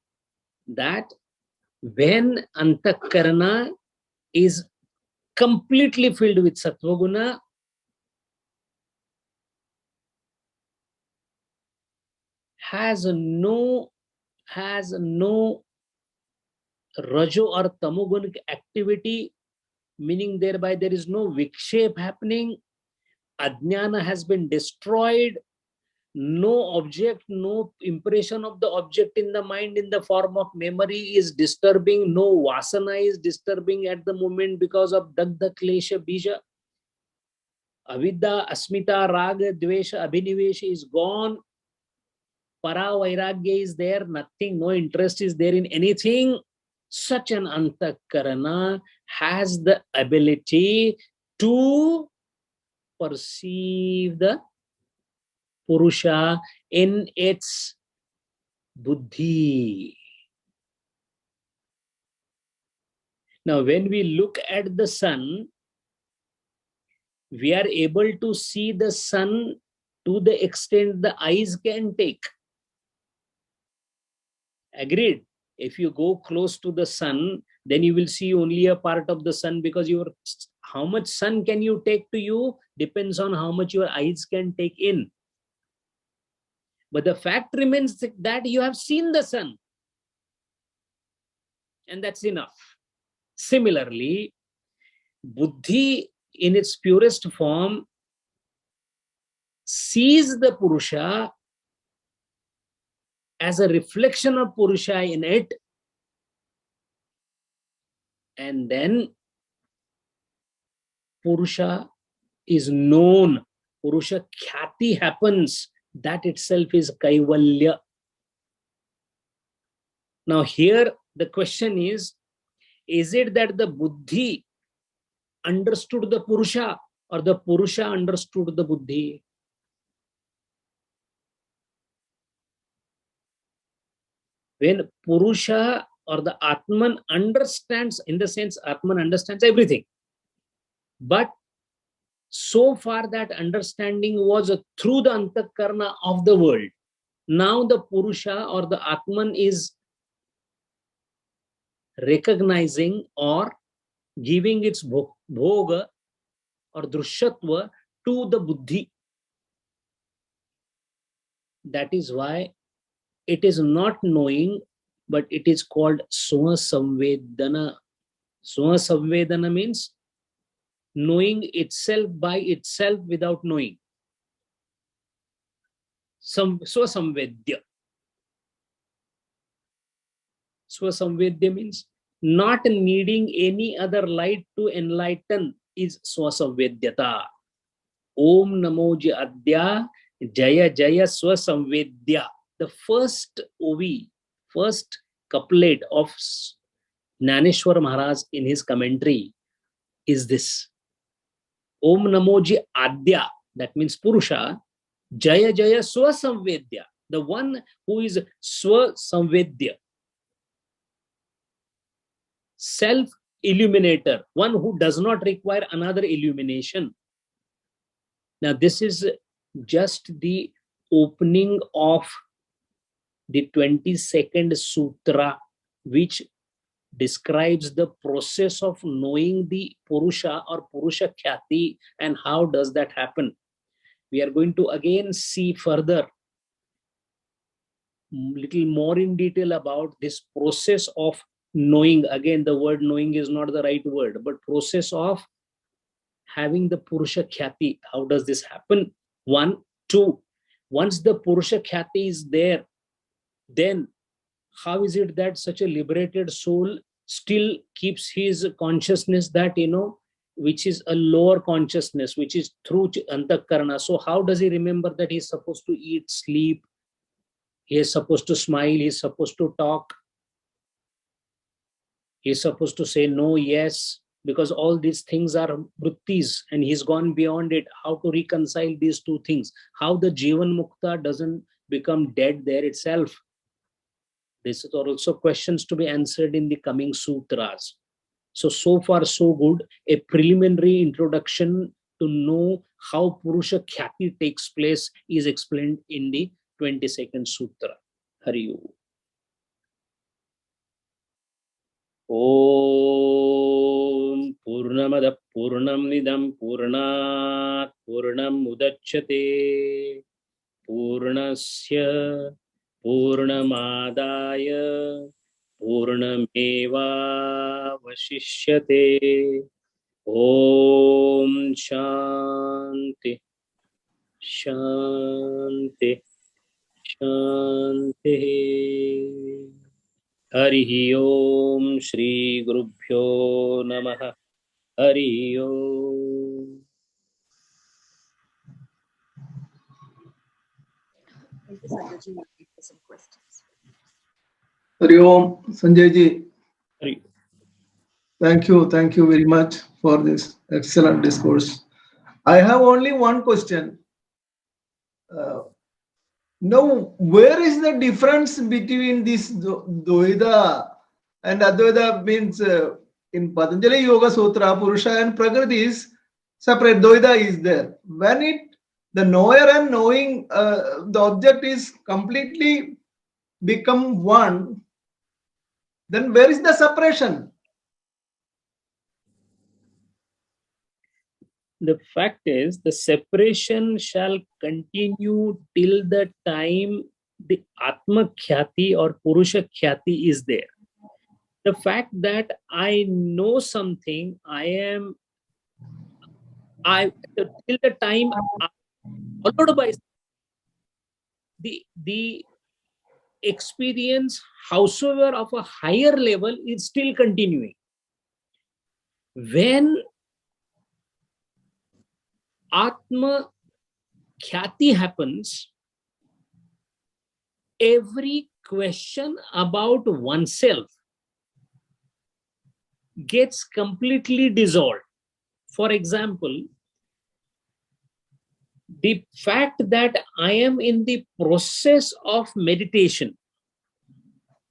that when Antakarana is completely filled with Sattvaguna, has no Rajo or Tamogunic activity, meaning thereby there is no vikshep happening, Ajnana has been destroyed, no object, no impression of the object in the mind in the form of memory is disturbing, no vasana is disturbing at the moment because of Dagdha Klesha Bija. Avidya, Asmita, Raga, Dvesha, Abhinivesha is gone. Para Vairagya is there, nothing, no interest is there in anything. Such an Antakarana has the ability to perceive the Purusha in its buddhi. Now, when we look at the sun, we are able to see the sun to the extent the eyes can take. Agreed? If you go close to the sun, then you will see only a part of the sun, because how much sun can you take to you depends on how much your eyes can take in. But the fact remains that you have seen the sun, and that's enough. Similarly, buddhi in its purest form sees the Purusha as a reflection of Purusha in it, and then Purusha is known, Purusha Khyati happens. That itself is Kaivalya. Now here the question is it that the buddhi understood the Purusha, or the Purusha understood the buddhi? When Purusha or the Atman understands, in the sense Atman understands everything, but so far that understanding was through the Antakarna of the world. Now the Purusha or the Atman is recognizing or giving its bhoga or drushyatva to the buddhi. That is why it is not knowing, but it is called swasamvedana. Swasamvedana means knowing itself by itself without knowing. Swasamvedya. Swasamvedya means not needing any other light to enlighten is swasamvedyata. Om Namo Jadhav Jaya Jaya Swasamvedya. The first OV, first couplet of Jnaneshwar Maharaj in his commentary is this. Om Namo Jadhav, that means Purusha, Jaya Jaya Swasamvedya, the one who is Swasamvedya, self-illuminator, one who does not require another illumination. Now this is just the opening of the 22nd Sutra, which describes the process of knowing the Purusha or Purusha Khyati and how does that happen. We are going to again see further, little more in detail about this process of knowing. Again, the word knowing is not the right word, but process of having the Purusha Khyati. How does this happen? 1, 2. Once the Purusha Khyati is there, then how is it that such a liberated soul still keeps his consciousness that, which is a lower consciousness, which is through Antakarna? So how does he remember that he's supposed to eat, sleep, he is supposed to smile, he is supposed to talk, he is supposed to say no, yes, because all these things are vrittis and he's gone beyond it. How to reconcile these two things? How the Jivan Mukta doesn't become dead there itself? These are also questions to be answered in the coming sutras. So far so good. A preliminary introduction to know how Purusha Khyati takes place is explained in the 22nd Sutra. Hari Om. Om Purnamada Purnam Nidam Purnat Purnam Udachyate Purnasya Purnamadaya Purnameva Vashishyate. Om Shanti Shanti Shanti. Hari Om Shri Gurubhyo Namaha. Hari Om. Some questions. Hari Om, Sanjay ji. Hari. Thank you. Thank you very much for this excellent discourse. I have only one question. Uh, Now, where is the difference between this Dvaita and Advaita means in Patanjali Yoga Sutra, Purusha and Prakriti is separate. Dvaita is there. When the knower and knowing the object is completely become one, then where is the separation? The fact is, the separation shall continue till the time the Atma Khyati or Purusha Khyati is there. The fact that I know something, till the time followed by the experience, howsoever of a higher level, is still continuing. When Atma Khyati happens, every question about oneself gets completely dissolved. For example, the fact that I am in the process of meditation,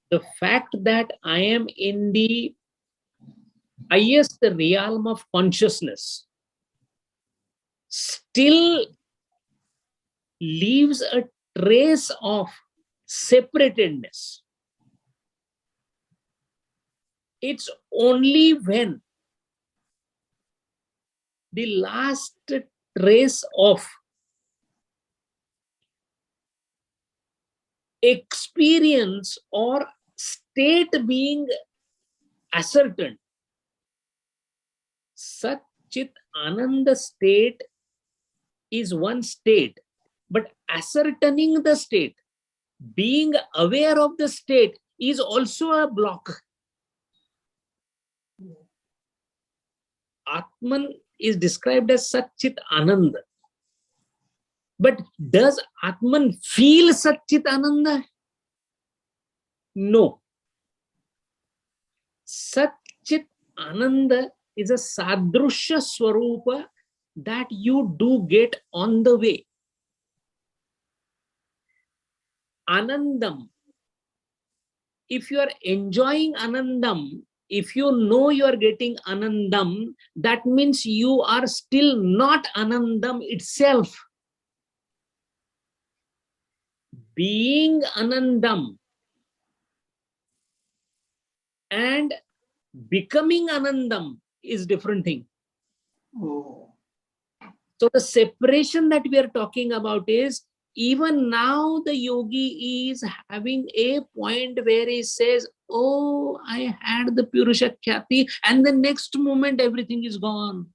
the fact that I am in the highest realm of consciousness, still leaves a trace of separatedness. It's only when the last trace of experience or state being ascertained, Sat Chit Ananda state is one state, but ascertaining the state, being aware of the state, is also a block. Atman is described as Sat Chit Ananda. But does Atman feel Sat Chit Ananda? No. Sat Chit Ananda is a Sadrusha Swarupa that you do get on the way. Anandam. If you are enjoying Anandam, if you know you are getting Anandam, that means you are still not Anandam itself. Being Anandam and becoming Anandam is different thing. Oh. So the separation that we are talking about is, even now the yogi is having a point where he says, oh, I had the Purusha Khyati, and the next moment everything is gone.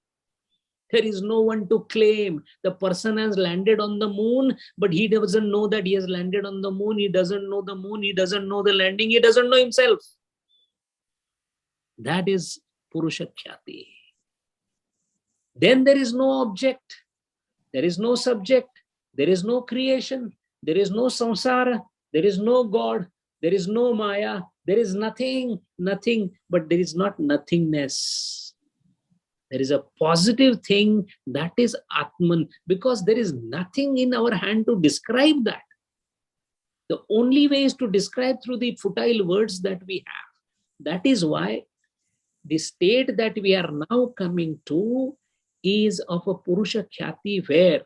There is no one to claim. The person has landed on the moon, but he doesn't know that he has landed on the moon. He doesn't know the moon. He doesn't know the landing. He doesn't know himself. That is Purusha Khyati. Then there is no object. There is no subject. There is no creation. There is no samsara. There is no God. There is no Maya. There is nothing, but there is not nothingness. There is a positive thing, that is Atman, because there is nothing in our hand to describe that. The only way is to describe through the futile words that we have. That is why the state that we are now coming to is of a Purusha Khyati, where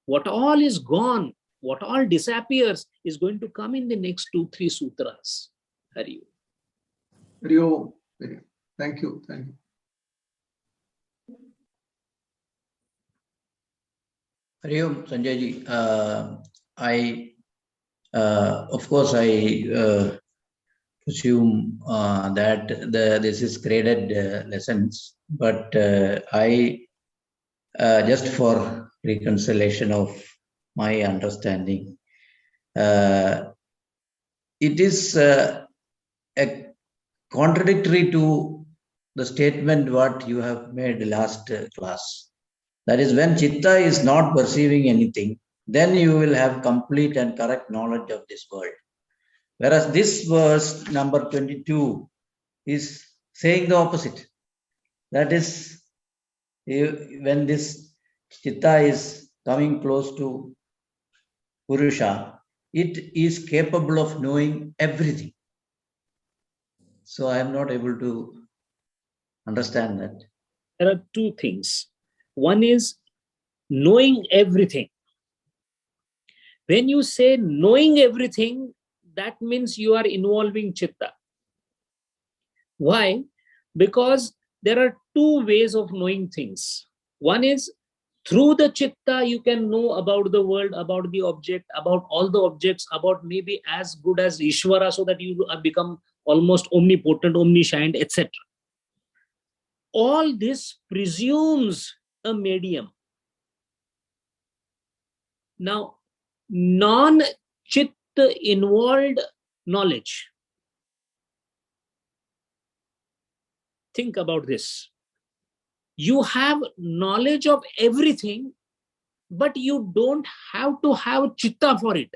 what all is gone, what all disappears, is going to come in the next 2-3 sutras. Hari Om. Hari Om. Thank you. Thank you. Hari Om, Sanjay ji. Of course, I presume that this is graded lessons, but I just for reconciliation of my understanding, it is a contradictory to the statement what you have made last class. That is, when Chitta is not perceiving anything, then you will have complete and correct knowledge of this world. Whereas this verse number 22 is saying the opposite. That is, when this chitta is coming close to Purusha, it is capable of knowing everything. So I am not able to understand that. There are two things. One is knowing everything. When you say knowing everything, that means you are involving chitta. Why? Because there are two ways of knowing things. One is through the chitta, you can know about the world, about the object, about all the objects, about maybe as good as Ishvara, so that you become almost omnipotent, omniscient, etc. All this presumes a medium. Now, non-chitta involved knowledge. Think about this. You have knowledge of everything, but you don't have to have chitta for it.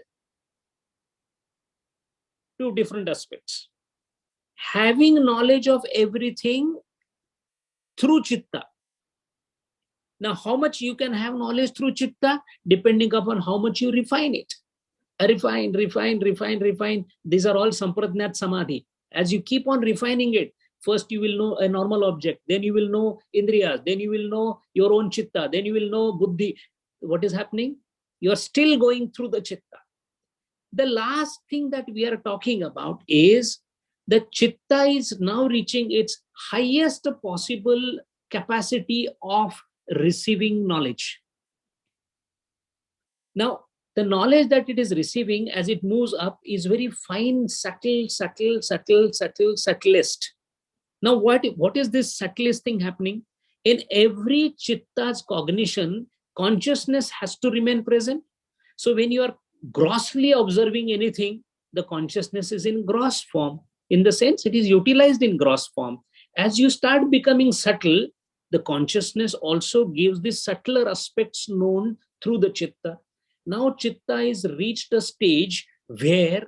Two different aspects. Having knowledge of everything through chitta. Now, how much you can have knowledge through chitta, depending upon how much you refine it. Refine. These are all sampradnat samadhi. As you keep on refining it, first you will know a normal object, then you will know indriyas, then you will know your own chitta, then you will know buddhi. What is happening? You are still going through the chitta. The last thing that we are talking about is the chitta is now reaching its highest possible capacity of receiving knowledge. Now, the knowledge that it is receiving as it moves up is very fine, subtlest. Now, what is this subtlest thing happening? In every chitta's cognition, consciousness has to remain present. So when you are grossly observing anything, the consciousness is in gross form. In the sense, it is utilized in gross form. As you start becoming subtle, the consciousness also gives the subtler aspects known through the chitta. Now chitta is reached a stage where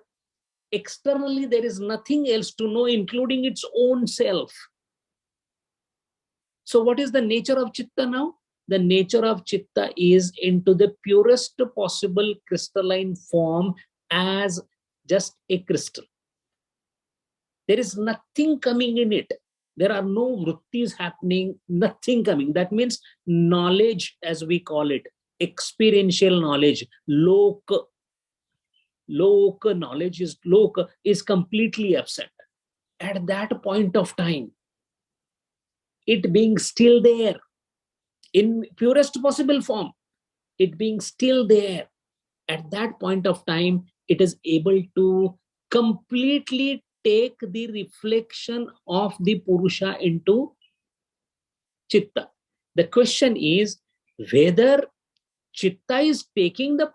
externally there is nothing else to know, including its own self. So what is the nature of chitta now? The nature of chitta is into the purest possible crystalline form as just a crystal. There is nothing coming in it. There are no vrittis happening, nothing coming. That means knowledge, as we call it, experiential knowledge, loka knowledge is completely absent. At that point of time, it being still there, in purest possible form, it being still there, at that point of time, it is able to completely take the reflection of the Purusha into Chitta. The question is whether Chitta is taking the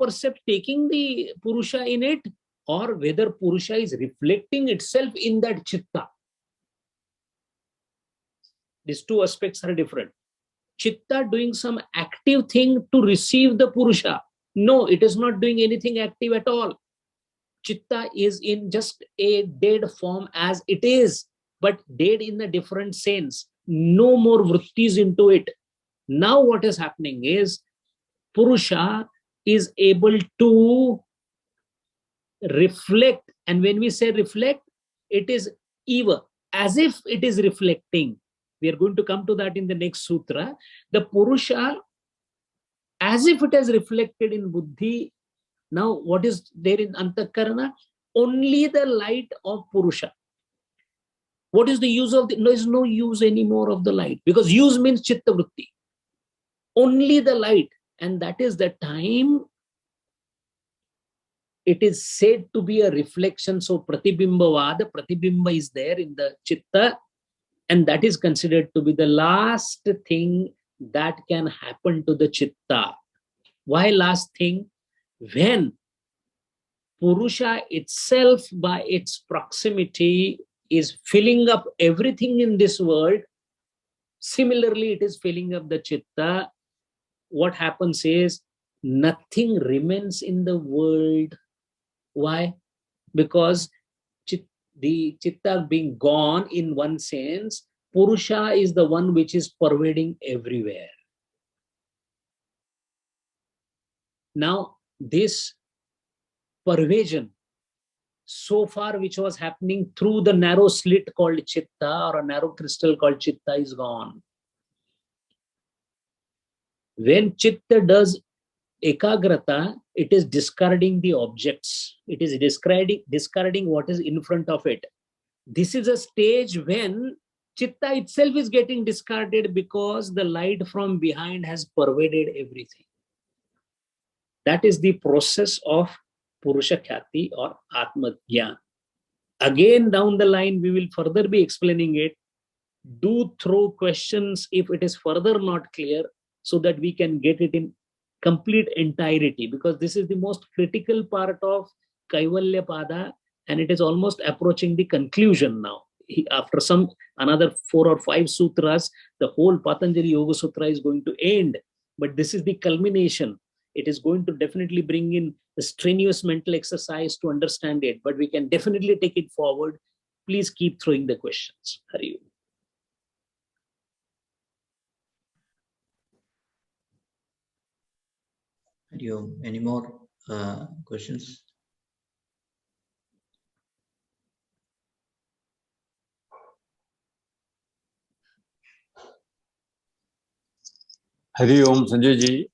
Purusha in it, or whether Purusha is reflecting itself in that Chitta. These two aspects are different. Chitta doing some active thing to receive the Purusha. No, it is not doing anything active at all. Chitta is in just a dead form as it is, but dead in a different sense. No more vrittis into it. Now what is happening is Purusha is able to reflect. And when we say reflect, it is eva, as if it is reflecting. We are going to come to that in the next sutra. The Purusha, as if it has reflected in buddhi. Now, what is there in Antakarana? Only the light of Purusha. What is the use of the? There is no use anymore of the light, because use means chitta vritti. Only the light, and that is the time it is said to be a reflection. So pratibimba, the pratibimba is there in the chitta, and that is considered to be the last thing that can happen to the chitta. Why last thing? When Purusha itself, by its proximity, is filling up everything in this world, similarly it is filling up the chitta. What happens is nothing remains in the world. Why? Because the chitta being gone in one sense, Purusha is the one which is pervading everywhere. Now, this pervasion, so far which was happening through the narrow slit called Chitta, or a narrow crystal called Chitta, is gone. When Chitta does Ekagrata, it is discarding the objects. It is discarding what is in front of it. This is a stage when Chitta itself is getting discarded because the light from behind has pervaded everything. That is the process of Purusha Khyati or Atma Jnana. Again, down the line, we will further be explaining it. Do throw questions if it is further not clear, so that we can get it in complete entirety, because this is the most critical part of Kaivalya Pada, and it is almost approaching the conclusion now. After another 4 or 5 sutras, the whole Patanjali Yoga Sutra is going to end, but this is the culmination. It is going to definitely bring in a strenuous mental exercise to understand it, but we can definitely take it forward. Please keep throwing the questions. Hari Om. Any more questions? Hari Om, Sanjay ji.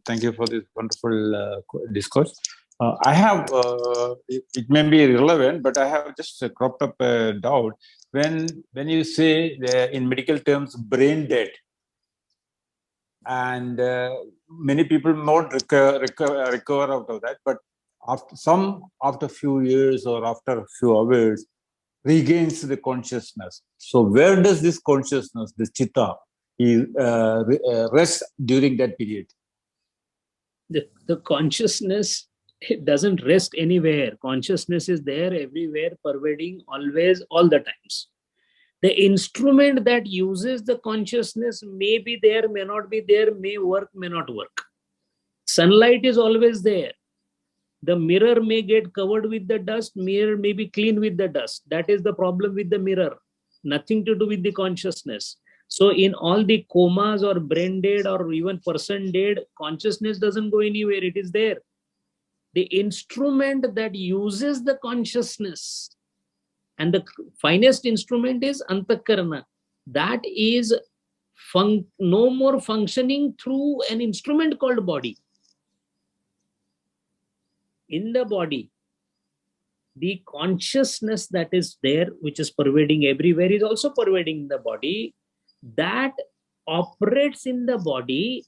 Thank you for this wonderful discourse. I have, it may be irrelevant, but I have just cropped up a doubt. When you say in medical terms, brain dead, and many people not recover out of that, but after a few years or after a few hours, regains the consciousness. So where does this consciousness, this chitta, rest during that period? The consciousness, it doesn't rest anywhere. Consciousness is there everywhere, pervading, always, all the times. The instrument that uses the consciousness may be there, may not be there, may work, may not work. Sunlight is always there. The mirror may get covered with the dust, mirror may be clean with the dust. That is the problem with the mirror. Nothing to do with the consciousness. So in all the comas or brain dead or even person dead, consciousness doesn't go anywhere. It is there. The instrument that uses the consciousness, and the finest instrument is Antakarana. That is no more functioning through an instrument called body. In the body, the consciousness that is there, which is pervading everywhere, is also pervading the body. That operates in the body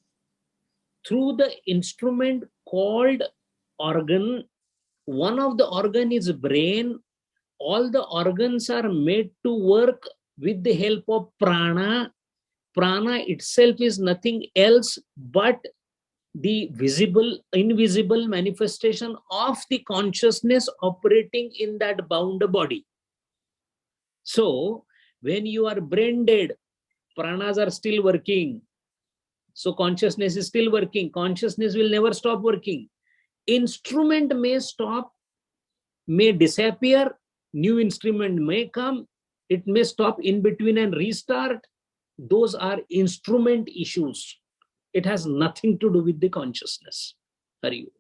through the instrument called organ. One of the organ is brain. All the organs are made to work with the help of prana. Prana itself is nothing else but the invisible manifestation of the consciousness operating in that bound body. So when you are brain dead, pranas are still working. So consciousness is still working. Consciousness will never stop working. Instrument may stop, may disappear, new instrument may come, it may stop in between and restart. Those are instrument issues. It has nothing to do with the consciousness. Hari Om.